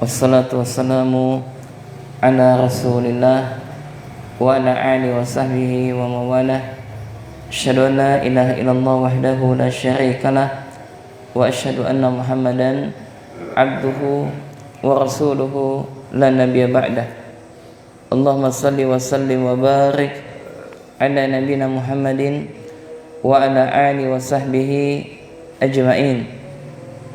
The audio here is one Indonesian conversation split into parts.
Wassalatu wassalamu ala rasulillah wa ala alihi wa sahbihi wa mawalah. Asyhadu an la ilaha illallah wahdahu la syarikalah wa asyhadu anna Muhammadan abduhu wa rasuluhu la nabiyya ba'dah. Allahumma salli wa sallim wa barik ala nabiyina Muhammadin wa ala alihi wa sahbihi ajma'in.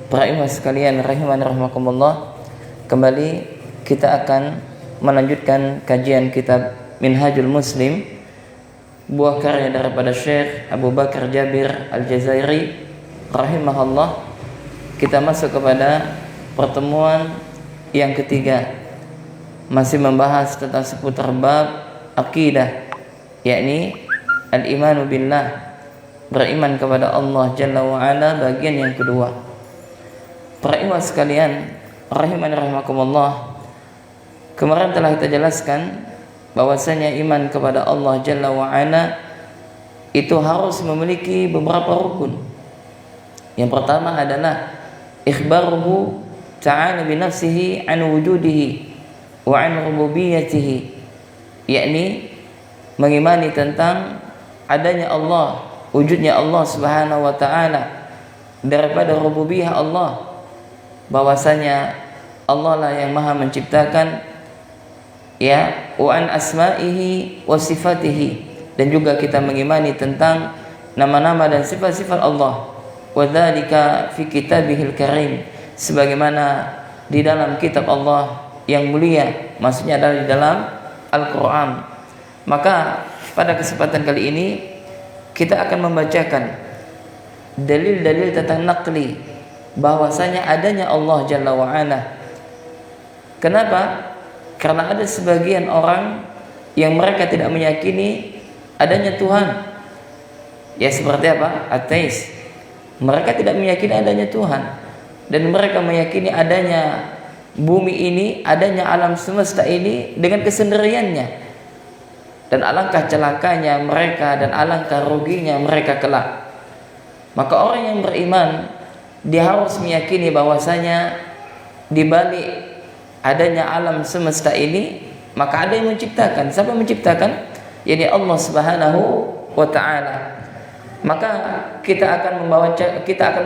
Para ikhwan sekalian rahiman rahimakumullah, kembali kita akan melanjutkan kajian kitab Minhajul Muslim, buah karya daripada Syekh Abu Bakar Jabir Al-Jazairi rahimahullah. Kita masuk kepada pertemuan yang ketiga, masih membahas tentang seputar bab akidah, yakni al-imanu billah, beriman kepada Allah Jalla wa Ala, bagian yang kedua. Para ikhwan sekalian rahimani rahimakumullah, kemarin telah kita jelaskan bahwasanya iman kepada Allah Jalla wa Ala itu harus memiliki beberapa rukun. Yang pertama adalah ikhbaruhu ta'ala bi nafsihi an wujudihi wa an rububiyyatihi, yakni mengimani tentang adanya Allah, wujudnya Allah Subhanahu wa taala, daripada rububiyah Allah, bahwasanya Allah lah yang maha menciptakan, ya, wa an asma'ihi wa sifatihi, dan juga kita mengimani tentang nama-nama dan sifat-sifat Allah, wa dzalika fi kitabihil karim, sebagaimana di dalam kitab Allah yang mulia, maksudnya adalah di dalam Al-Qur'an. Maka pada kesempatan kali ini kita akan membacakan dalil-dalil tentang naqli, bahwasanya adanya Allah Jalla wa Ala. Kenapa? Karena ada sebagian orang yang mereka tidak meyakini adanya Tuhan. Ya, seperti apa? Ateis. Mereka tidak meyakini adanya Tuhan, dan mereka meyakini adanya bumi ini, adanya alam semesta ini dengan kesendiriannya. Dan alangkah celakanya mereka dan alangkah ruginya mereka kelak. Maka orang yang beriman, dia harus meyakini bahwasanya di balik adanya alam semesta ini, maka ada yang menciptakan. Siapa yang menciptakan? Yani Allah Subhanahu wa taala. Maka kita akan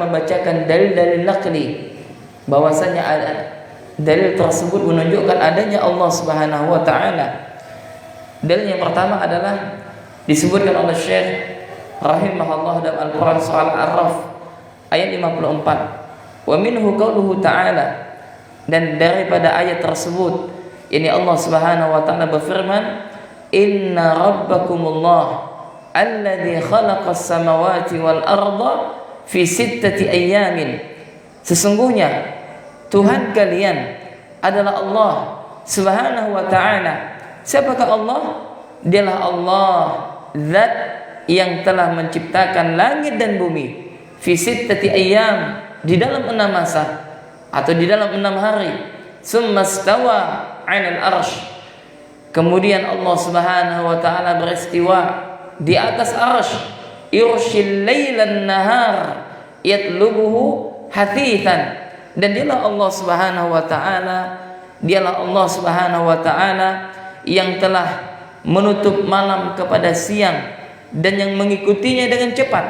membacakan dalil-dalil naqli, bahwasanya dalil tersebut menunjukkan adanya Allah Subhanahu wa taala. Dalil yang pertama adalah disebutkan oleh Syekh rahimahullah dalam Al-Qur'an surah Al-A'raf ayat 54. Wa minhu qauluhu ta'ala, dan daripada ayat tersebut ini Allah Subhanahu wa taala berfirman, inna rabbakumullah alladzi khalaqas samawati wal arda fi sittati ayyamin, sesungguhnya Tuhan kalian adalah Allah Subhanahu wa taala. Siapakah Allah? Dialah Allah, zat yang telah menciptakan langit dan bumi, fi sittati ayyam, di dalam 6 masa atau di dalam 6 hari. Summa stawa 'alal arsy, kemudian Allah Subhanahu wa taala beristiwa di atas arsy. Yurshil lailan nahar yatlubuhu hathithan, dan dialah Allah Subhanahu wa taala yang telah menutup malam kepada siang dan yang mengikutinya dengan cepat.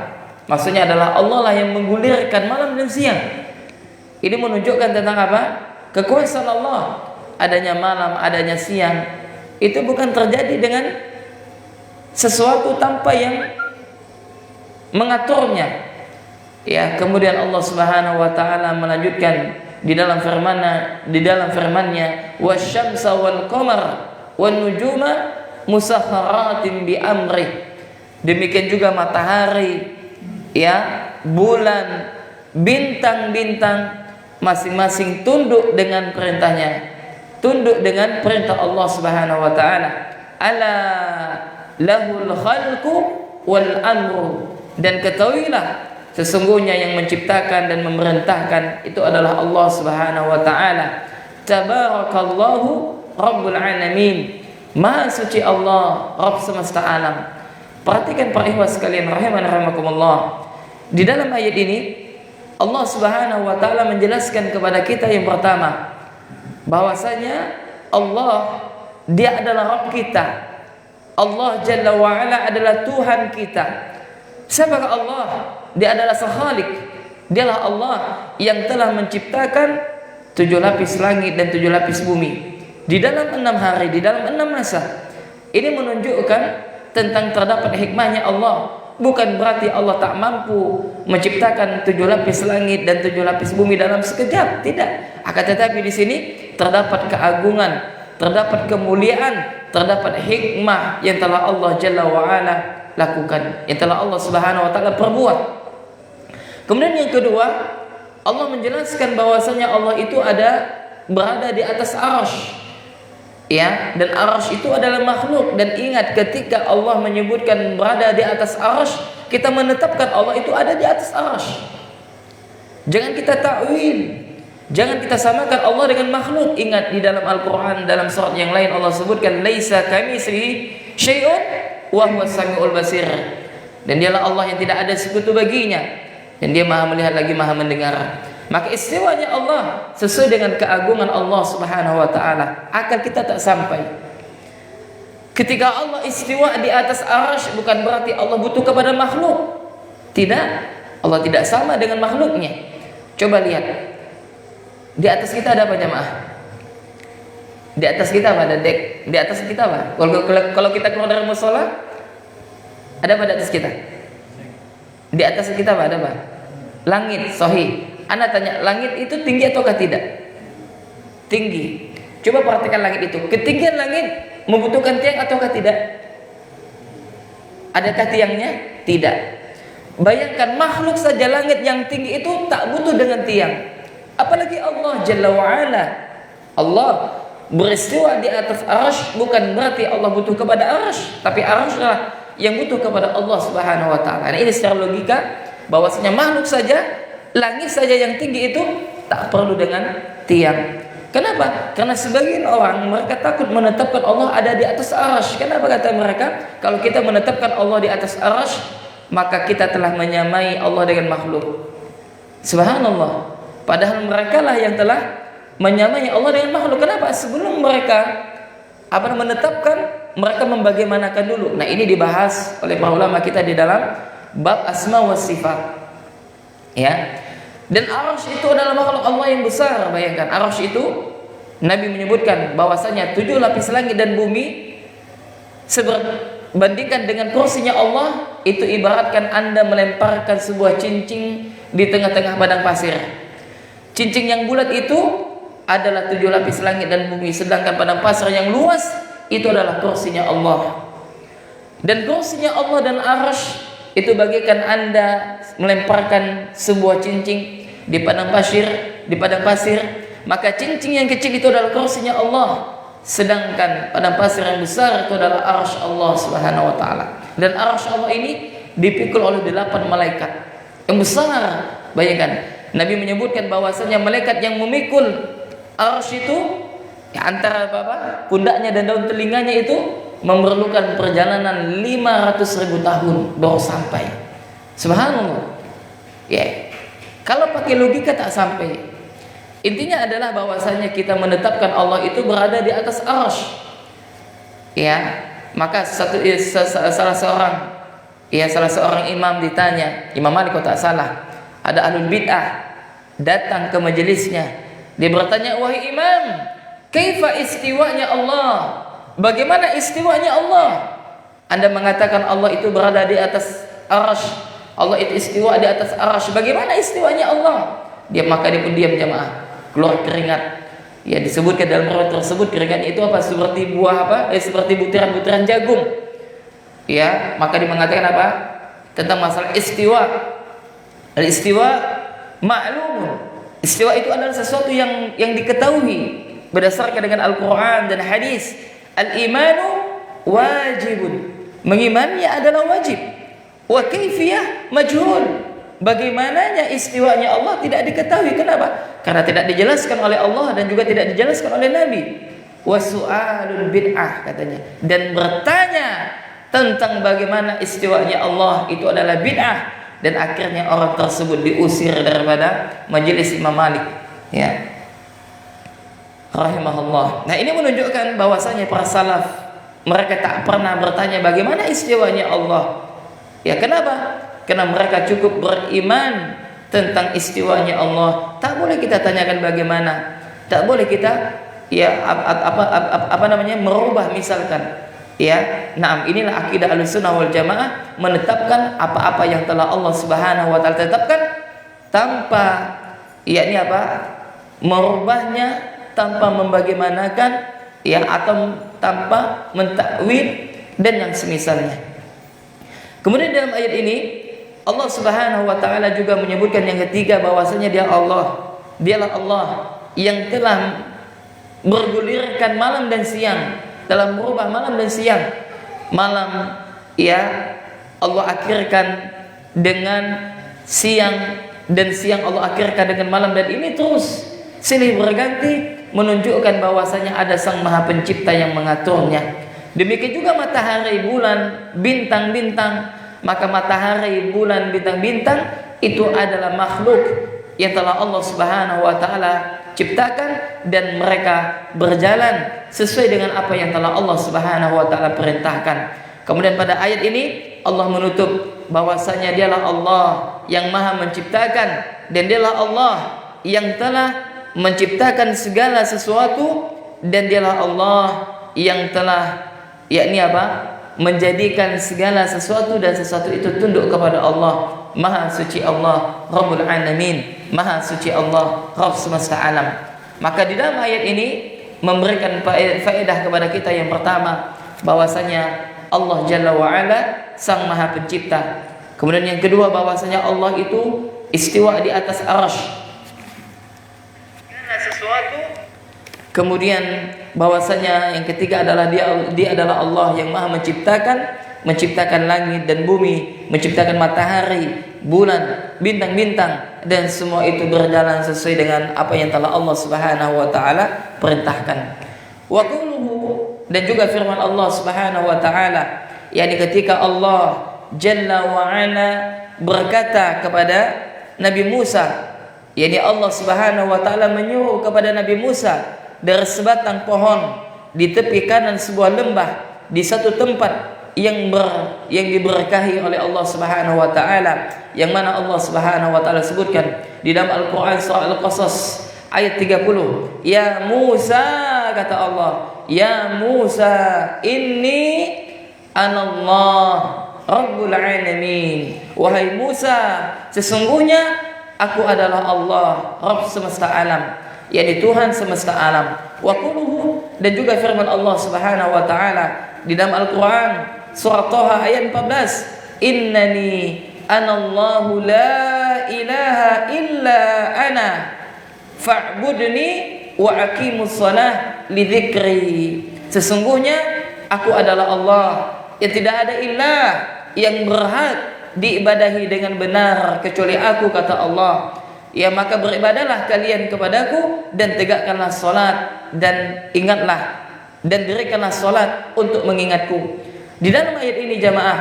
Maksudnya adalah Allah lah yang menggulirkan malam dan siang. Ini menunjukkan tentang apa? Kekuasaan Allah. Adanya malam, adanya siang, itu bukan terjadi dengan sesuatu tanpa yang mengaturnya. Ya, kemudian Allah Subhanahu wa taala melanjutkan di dalam firman-Nya, wasyamsa wal qamar wan nujuma musakhkharatin bi amri. Demikian juga matahari, ya, bulan, bintang-bintang masing-masing tunduk dengan perintahnya, tunduk dengan perintah Allah Subhanahu wa taala. Ala lahul khalqu wal amru, dan ketahuilah sesungguhnya yang menciptakan dan memerintahkan itu adalah Allah Subhanahu wa taala. Tabarakallahu rabbul alamin, maha suci Allah, Rabb semesta alam. Perhatikan para ikhwah sekalian rahimakumullah, di dalam ayat ini Allah Subhanahu wa taala menjelaskan kepada kita yang pertama bahwasanya Allah, Dia adalah Rabb kita. Allah Jalla wa'ala adalah Tuhan kita. Siapakah Allah? Dia adalah Khalik. Dialah Allah yang telah menciptakan 7 lapis langit dan 7 lapis bumi di dalam 6 hari, di dalam 6 masa. Ini menunjukkan tentang terdapat hikmahnya Allah. Bukan berarti Allah tak mampu menciptakan 7 lapis langit dan 7 lapis bumi dalam sekejap, tidak. Akan tetapi di sini terdapat keagungan, terdapat kemuliaan, terdapat hikmah yang telah Allah Jalla wa'ala lakukan, yang telah Allah Subhanahu wa ta'ala perbuat. Kemudian yang kedua, Allah menjelaskan bahwasanya Allah itu berada di atas arsy. Ya, dan arsy itu adalah makhluk. Dan ingat, ketika Allah menyebutkan berada di atas arsy, kita menetapkan Allah itu ada di atas arsy. Jangan kita takwil, jangan kita samakan Allah dengan makhluk. Ingat, di dalam Al-Quran, dalam surat yang lain Allah sebutkan laisa kamitslihi syai'un wa huwas samiul basir. Dan dialah Allah yang tidak ada sekutu baginya, dan Dia Maha melihat lagi Maha mendengar. Maka istiwanya Allah sesuai dengan keagungan Allah Subhanahu wa ta'ala. Akal kita tak sampai. Ketika Allah istiwa di atas arsy, bukan berarti Allah butuh kepada makhluk. Tidak. Allah tidak sama dengan makhluknya. Coba lihat. Di atas kita ada apa jemaah? Di atas kita apa? Ada dek. Di atas kita apa? Kalau kita keluar dari mushola, ada apa di atas kita? Di atas kita apa? Ada apa? Langit. Sahih. Anda tanya, langit itu tinggi ataukah tidak? Tinggi. Coba perhatikan langit itu. Ketinggian langit membutuhkan tiang ataukah tidak? Adakah tiangnya? Tidak. Bayangkan makhluk saja langit yang tinggi itu tak butuh dengan tiang. Apalagi Allah Jalla wa'ala. Allah beristiwa di atas arsy, bukan berarti Allah butuh kepada arsy, tapi arsy lah yang butuh kepada Allah Subhanahu wa ta'ala. Nah, ini secara logika bahwasanya makhluk saja, langit saja yang tinggi itu tak perlu dengan tiang. Kenapa? Karena sebagian orang mereka takut menetapkan Allah ada di atas arsy. Kenapa kata mereka? Kalau kita menetapkan Allah di atas arsy, maka kita telah menyamai Allah dengan makhluk. Subhanallah. Padahal mereka lah yang telah menyamai Allah dengan makhluk. Kenapa? Sebelum mereka menetapkan, mereka membagaimanakan dulu. Nah, ini dibahas oleh para ulama kita di dalam bab asma wa sifat. Ya. Dan arsy itu adalah makhluk Allah yang besar. Bayangkan, arsy itu Nabi menyebutkan bahwasanya 7 lapis langit dan bumi bandingkan dengan kursinya Allah, itu ibaratkan Anda melemparkan sebuah cincin di tengah-tengah padang pasir. Cincin yang bulat itu adalah 7 lapis langit dan bumi, sedangkan padang pasir yang luas itu adalah kursinya Allah. Dan kursinya Allah dan arsy itu bagaikan Anda melemparkan sebuah cincin di padang pasir, maka cincin yang kecil itu adalah kursinya Allah, sedangkan padang pasir yang besar itu adalah arsy Allah Subhanahu wa ta'ala. Dan arsy Allah ini dipikul oleh 8 malaikat yang besar. Bayangkan, Nabi menyebutkan bahwasanya malaikat yang memikul arsy itu ya, antara pundaknya dan daun telinganya itu memerlukan perjalanan 500.000 tahun baru sampai. Subhanallah. Ya. Kalau pakai logika tak sampai. Intinya adalah bahwasanya kita menetapkan Allah itu berada di atas arsy. Ya, maka salah seorang imam ditanya, Imam Malik kalau tak salah, ada ahlul bid'ah datang ke majelisnya. Dia bertanya, "Wahai imam, kaifa istiwanya Allah? Bagaimana istiwanya Allah? Anda mengatakan Allah itu berada di atas arsy, Allah itu istiwa di atas arsy. Bagaimana istiwanya Allah?" Maka dia pun diam jemaah. Keluar keringat. Ya, disebutkan dalam riwayat tersebut keringat itu seperti buah seperti butiran-butiran jagung. Ya, maka dia mengatakan tentang masalah istiwa. Al-istiwa ma'lum. Istiwa itu adalah sesuatu yang diketahui berdasarkan dengan Al-Quran dan hadis. Al-imanu wajibun. Mengimaninya adalah wajib. Wa kaifiyah majhul. Bagaimananya istiwanya Allah tidak diketahui. Kenapa? Karena tidak dijelaskan oleh Allah dan juga tidak dijelaskan oleh Nabi. Wa su'alul bid'ah katanya. Dan bertanya tentang bagaimana istiwanya Allah itu adalah bid'ah, dan akhirnya orang tersebut diusir daripada majelis Imam Malik. Ya. rahimahullah. Nah, ini menunjukkan bahwasanya para salaf mereka tak pernah bertanya bagaimana istiwanya Allah. Ya, kenapa? Karena mereka cukup beriman tentang istiwanya Allah. Tak boleh kita tanyakan bagaimana. Tak boleh kita merubah misalkan. Ya, nah inilah akidah Ahlussunnah wal Jamaah, menetapkan apa-apa yang telah Allah Subhanahu wa taala tetapkan tanpa merubahnya, tanpa membagaimanakan atau tanpa mentakwil dan yang semisalnya. Kemudian dalam ayat ini Allah Subhanahu wa taala juga menyebutkan yang ketiga bahwasanya dialah Allah yang telah bergulirkan malam dan siang, telah merubah malam dan siang. Malam Allah akhirkan dengan siang, dan siang Allah akhirkan dengan malam, dan ini terus silih berganti menunjukkan bahwasanya ada Sang Maha Pencipta yang mengaturnya. Demikian juga matahari, bulan, bintang-bintang. Maka matahari, bulan, bintang-bintang itu adalah makhluk yang telah Allah Subhanahu wa taala ciptakan, dan mereka berjalan sesuai dengan apa yang telah Allah Subhanahu wa taala perintahkan. Kemudian pada ayat ini Allah menutup bahwasanya dialah Allah yang Maha menciptakan, dan dialah Allah yang telah menciptakan segala sesuatu, dan dialah Allah yang telah menjadikan segala sesuatu, dan sesuatu itu tunduk kepada Allah. Maha suci Allah Rabbul Alamin, Maha suci Allah Rabb semesta alam. Maka di dalam ayat ini memberikan faedah kepada kita yang pertama, bahwasanya Allah Jalla wa Ala Sang Maha Pencipta. Kemudian yang kedua, bahwasanya Allah itu istiwa di atas arsy. Segala sesuatu. Kemudian bahwasanya yang ketiga adalah dia adalah Allah yang Maha menciptakan langit dan bumi, menciptakan matahari, bulan, bintang-bintang, dan semua itu berjalan sesuai dengan apa yang telah Allah Subhanahu wa taala perintahkan. Wa quluhu, dan juga firman Allah Subhanahu wa taala, yakni ketika Allah Jalla wa Ala berkata kepada Nabi Musa, yakni Allah Subhanahu wa taala menyuruh kepada Nabi Musa dari sebatang pohon di tepi kanan sebuah lembah di satu tempat yang diberkahi oleh Allah Subhanahu wa taala, yang mana Allah Subhanahu wa taala sebutkan di dalam Al-Qur'an surah Al-Qasas ayat 30. Ya Musa, kata Allah, ya Musa, inni anallah Rabbul Alamin. Wahai Musa, sesungguhnya aku adalah Allah, Rabb semesta alam, yakni Tuhan semesta alam. Wa quluhu, dan juga firman Allah Subhanahu wa taala di dalam Al-Qur'an surah Thaha ayat 14, innani anallahu la ilaha illa ana fa'budni wa aqimus shalah li dzikri. Sesungguhnya aku adalah Allah yang tidak ada ilah yang berhak diibadahi dengan benar kecuali aku, kata Allah. Ya, maka beribadahlah kalian kepadaku, dan tegakkanlah salat, dan ingatlah dan dirikanlah salat untuk mengingatku. Di dalam ayat ini jamaah,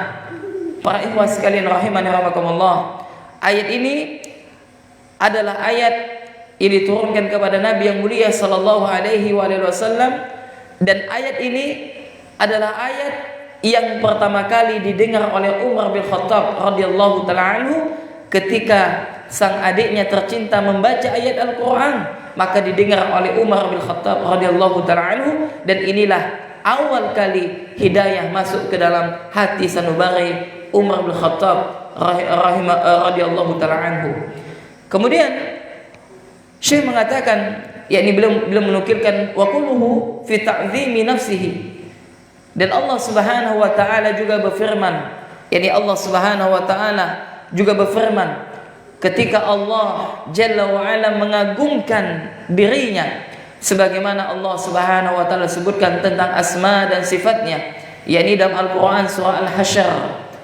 para ikhwah sekalian rahimani rahimakumullah, ayat ini adalah ayat yang diturunkan kepada Nabi yang mulia sallallahu alaihi wasallam, dan ayat ini adalah ayat yang pertama kali didengar oleh Umar bin Khattab radhiyallahu taala anhu ketika sang adiknya tercinta membaca ayat Al-Quran. Maka didengar oleh Umar bin Khattab radhiyallahu taala anhu, dan inilah awal kali hidayah masuk ke dalam hati sanubari Umar bin Khattab radhiyallahu taala anhu. Kemudian Syekh mengatakan, yakni belum menukilkan wa quluhu fi ta'zimi nafsihi, dan Allah Subhanahu wa taala juga berfirman, yakni Allah Subhanahu wa taala juga berfirman ketika Allah Jalla wa Ala mengagungkan dirinya, sebagaimana Allah Subhanahu wa taala sebutkan tentang asma dan sifatnya, yakni dalam Al-Qur'an surah Al-Hasyr.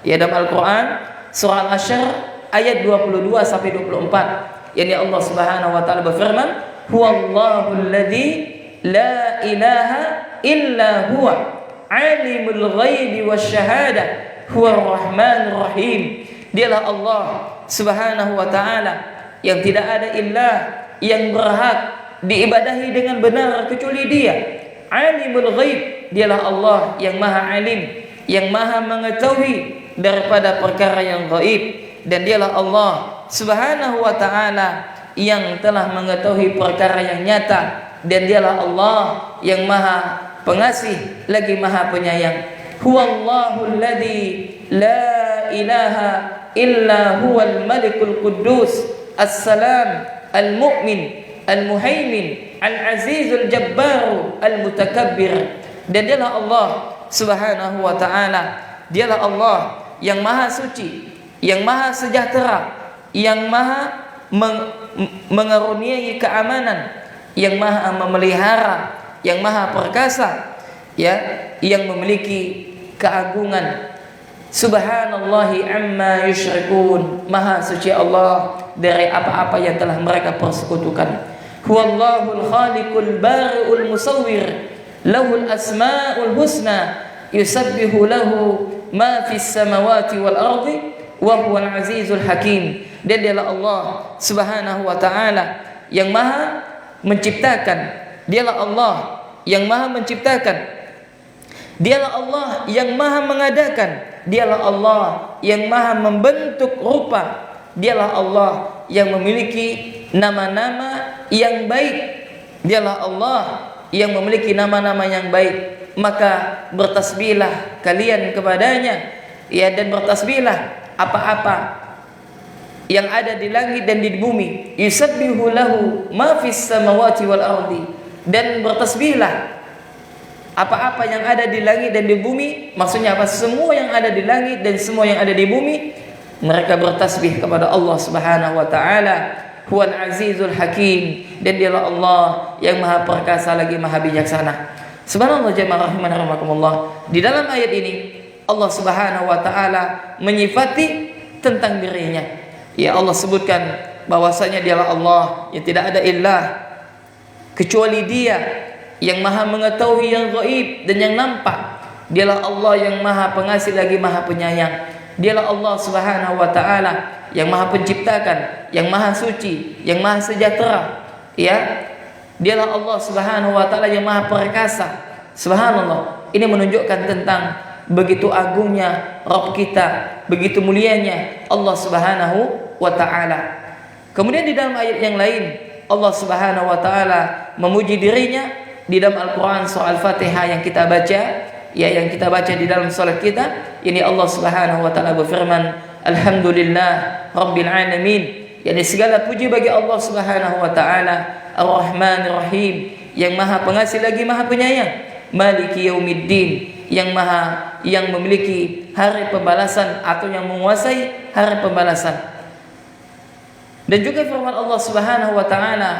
Ya, dalam Al-Qur'an surah Al-Hasyr ayat 22 sampai 24, yakni Allah Subhanahu wa taala berfirman, huwallahu alladzi la ilaha illa huwa alimul ghaibi wasyahadah huwar rahmanur rahim. Dialah Allah Subhanahu wa taala yang tidak ada ilah yang berhak diibadahi dengan benar kecuali Dia. Alimul ghaib, dialah Allah yang maha alim, yang maha mengetahui daripada perkara yang gaib, dan dialah Allah Subhanahu wa taala yang telah mengetahui perkara yang nyata, dan dialah Allah yang maha pengasih lagi maha penyayang. Huwallahu alladzi la ilaha illa huwal malikul quddus as-salam al-mu'min al-muhaimin al-azizul jabbar al-mutakabbir. Dan dialah Allah Subhanahu wa taala, dialah Allah yang maha suci, yang maha sejahtera, yang maha mengaruniai keamanan, yang maha memelihara, yang maha perkasa, ya, yang memiliki keagungan. Subhanallahi amma yusyrikun, maha suci Allah dari apa-apa yang telah mereka persekutukan. Huwallahul khaliqul bari'ul musawwir, lahul asmaul husna, yusabbihu lahu ma fis samawati wal ardi wa huwal azizul hakim. Dan dialah Allah Subhanahu wa taala yang maha menciptakan, dialah Allah yang maha menciptakan, dialah Allah yang maha mengadakan, dialah Allah yang maha membentuk rupa, dialah Allah yang memiliki nama-nama yang baik, dialah Allah yang memiliki nama-nama yang baik. Maka bertasbihlah kalian kepadanya, ya, dan bertasbihlah apa-apa yang ada di langit dan di bumi. Yusabbihu lahu ma fis samawati wal ardi, dan bertasbihlah apa-apa yang ada di langit dan di bumi. Maksudnya apa? Semua yang ada di langit dan semua yang ada di bumi, mereka bertasbih kepada Allah Subhanahu wa taala. Huwal azizul hakim, dan dialah Allah yang maha perkasa lagi maha bijaksana. Subhanallah jemaah rahimani rahimakumullah. Di dalam ayat ini Allah Subhanahu wa taala menyifati tentang dirinya. Ya, Allah sebutkan bahwasanya dialah Allah yang tidak ada ilah kecuali Dia, yang maha mengetahui yang gaib dan yang nampak. Dialah Allah yang maha pengasih lagi maha penyayang. Dialah Allah Subhanahu wa taala yang maha penciptakan, yang maha suci, yang maha sejahtera. Ya, dialah Allah Subhanahu wa taala yang maha perkasa. Subhanallah, ini menunjukkan tentang begitu agungnya Rabb kita, begitu mulianya Allah Subhanahu wa ta'ala. Kemudian di dalam ayat yang lain Allah Subhanahu wa ta'ala memuji dirinya di dalam Al-Quran surah Al-Fatihah yang kita baca, ya, yang kita baca di dalam salat kita. Ini Allah Subhanahu wa ta'ala berfirman, Alhamdulillah Rabbil Alamin, yakni segala puji bagi Allah Subhanahu wa ta'ala, Ar-Rahmanir Rahim, yang maha pengasih lagi maha penyayang, Maliki Yaumiddin, yang memiliki hari pembalasan atau yang menguasai hari pembalasan. Dan juga firman Allah Subhanahu wa taala,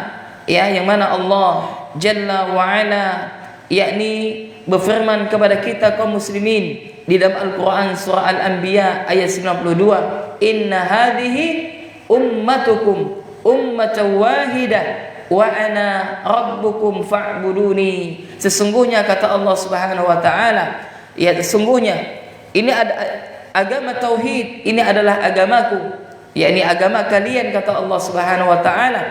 ya, yang mana Allah Jalla wa Ala yakni berfirman kepada kita kaum muslimin di dalam Al-Qur'an surah Al-Anbiya ayat 92, Inna hadhihi ummatukum ummatan wahidah wa ana rabbukum fa'buduni. Sesungguhnya kata Allah Subhanahu wa taala, ya, sesungguhnya ini ada agama tauhid, ini adalah agamaku, yakni agama kalian kata Allah Subhanahu wa taala,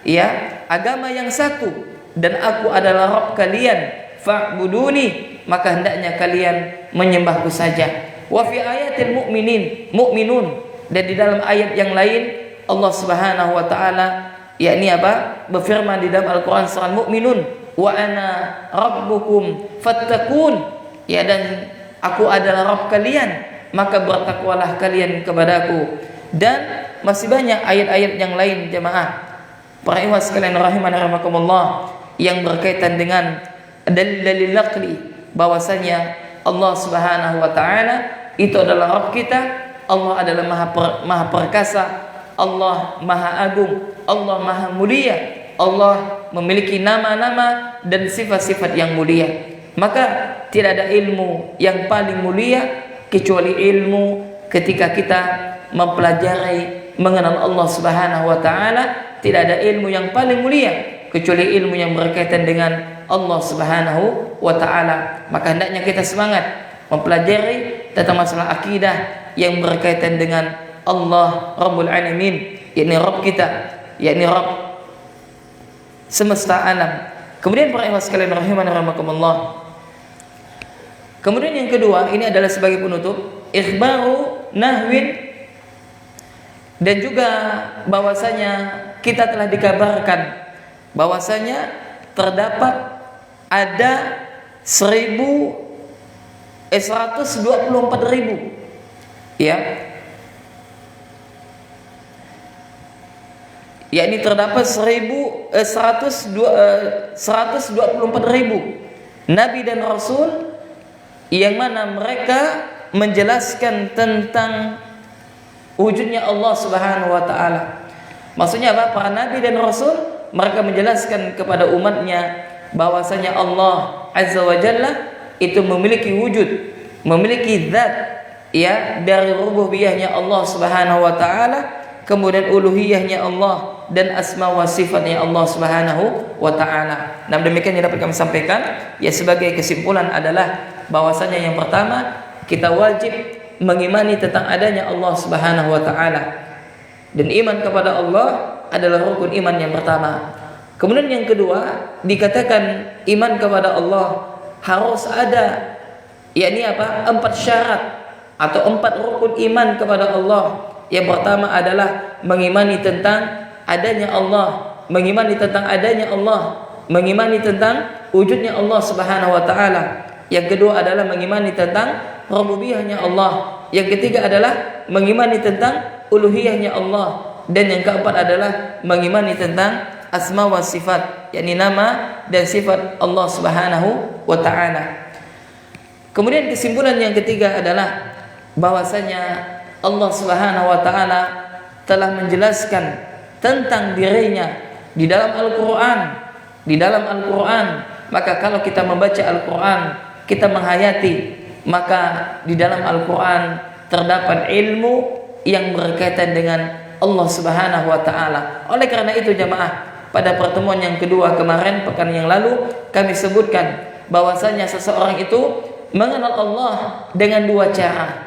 ya, agama yang satu, dan aku adalah Rabb kalian, fa'buduni, maka hendaknya kalian menyembahku saja. Wa fi ayatil mu'minun, dan di dalam ayat yang lain Allah Subhanahu wa taala yakni apa? Berfirman di dalam Al-Qur'an surah Al-Mu'minun, wa ana rabbukum fattaqun, ya, dan aku adalah Rabb kalian, maka bertakwalah kalian kepadaku. Dan masih banyak ayat-ayat yang lain jemaah para ikhwan sekalian rahimani rahimakumullah yang berkaitan dengan dalil aqli, bahwasanya Allah Subhanahu wa taala itu adalah Rabb kita, Allah adalah maha perkasa, Allah maha agung, Allah maha mulia, Allah memiliki nama-nama dan sifat-sifat yang mulia. Maka tidak ada ilmu yang paling mulia kecuali ilmu ketika kita mempelajari mengenal Allah Subhanahu wa taala. Tidak ada ilmu yang paling mulia kecuali ilmu yang berkaitan dengan Allah Subhanahu wa taala. Maka hendaknya kita semangat mempelajari tentang masalah akidah yang berkaitan dengan Allah Rabbul Alamin, yakni Rabb kita, yakni Rabb semesta alam. Kemudian para ikhwas sekalian rahimani rahimakumullah. Kemudian yang kedua, ini adalah sebagai penutup, ikhbaru nahwin, dan juga bahwasanya kita telah dikabarkan bahwasanya terdapat ada 124.000 ya, yakni terdapat 124.000 nabi dan rasul yang mana mereka menjelaskan tentang wujudnya Allah Subhanahu wa taala. Maksudnya apa? Para nabi dan rasul mereka menjelaskan kepada umatnya bahwasanya Allah Azza wa Jalla itu memiliki wujud, memiliki zat ya, dari rububiyahnya Allah Subhanahu wa taala, kemudian uluhiyahnya Allah dan asma wa sifatnya Allah Subhanahu wa taala. Nah, demikian yang dapat kami sampaikan. Ya, sebagai kesimpulan adalah bahwasanya yang pertama, kita wajib mengimani tentang adanya Allah Subhanahu wa taala. Dan iman kepada Allah adalah rukun iman yang pertama. Kemudian yang kedua, dikatakan iman kepada Allah harus ada, yakni apa? 4 syarat atau 4 rukun iman kepada Allah. Yang pertama adalah mengimani tentang adanya Allah, mengimani tentang adanya Allah, mengimani tentang wujudnya Allah Subhanahu wa taala. Yang kedua adalah mengimani tentang rububiyahnya Allah. Yang ketiga adalah mengimani tentang uluhiyahnya Allah. Dan yang keempat adalah mengimani tentang asma wa sifat, yakni nama dan sifat Allah Subhanahu wa taala. Kemudian kesimpulan yang ketiga adalah bahwasanya Allah Subhanahu wa taala telah menjelaskan tentang dirinya di dalam Al-Qur'an. Di dalam Al-Qur'an, maka kalau kita membaca Al-Qur'an, kita menghayati, maka di dalam Al-Qur'an terdapat ilmu yang berkaitan dengan Allah Subhanahu wa taala. Oleh karena itu jamaah, pada pertemuan yang kedua kemarin, pekan yang lalu, kami sebutkan bahwasanya seseorang itu mengenal Allah dengan 2 cara.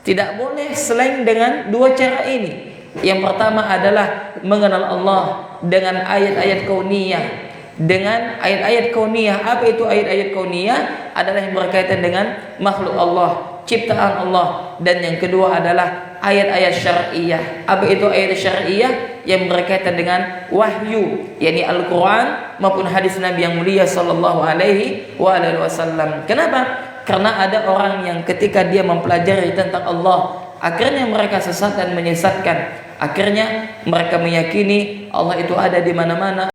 Tidak boleh selain dengan 2 cara ini. Yang pertama adalah mengenal Allah dengan ayat-ayat kauniyah. Dengan ayat-ayat kauniyah. Apa itu ayat-ayat kauniyah? Adalah yang berkaitan dengan makhluk Allah, ciptaan Allah. Dan yang kedua adalah ayat-ayat syar'iyah. Apa itu ayat syar'iyah? Yang berkaitan dengan wahyu, yakni Al-Quran maupun hadis Nabi yang mulia sallallahu alaihi wasallam. Kenapa? Karena ada orang yang ketika dia mempelajari tentang Allah, akhirnya mereka sesat dan menyesatkan. Akhirnya mereka meyakini Allah itu ada di mana-mana.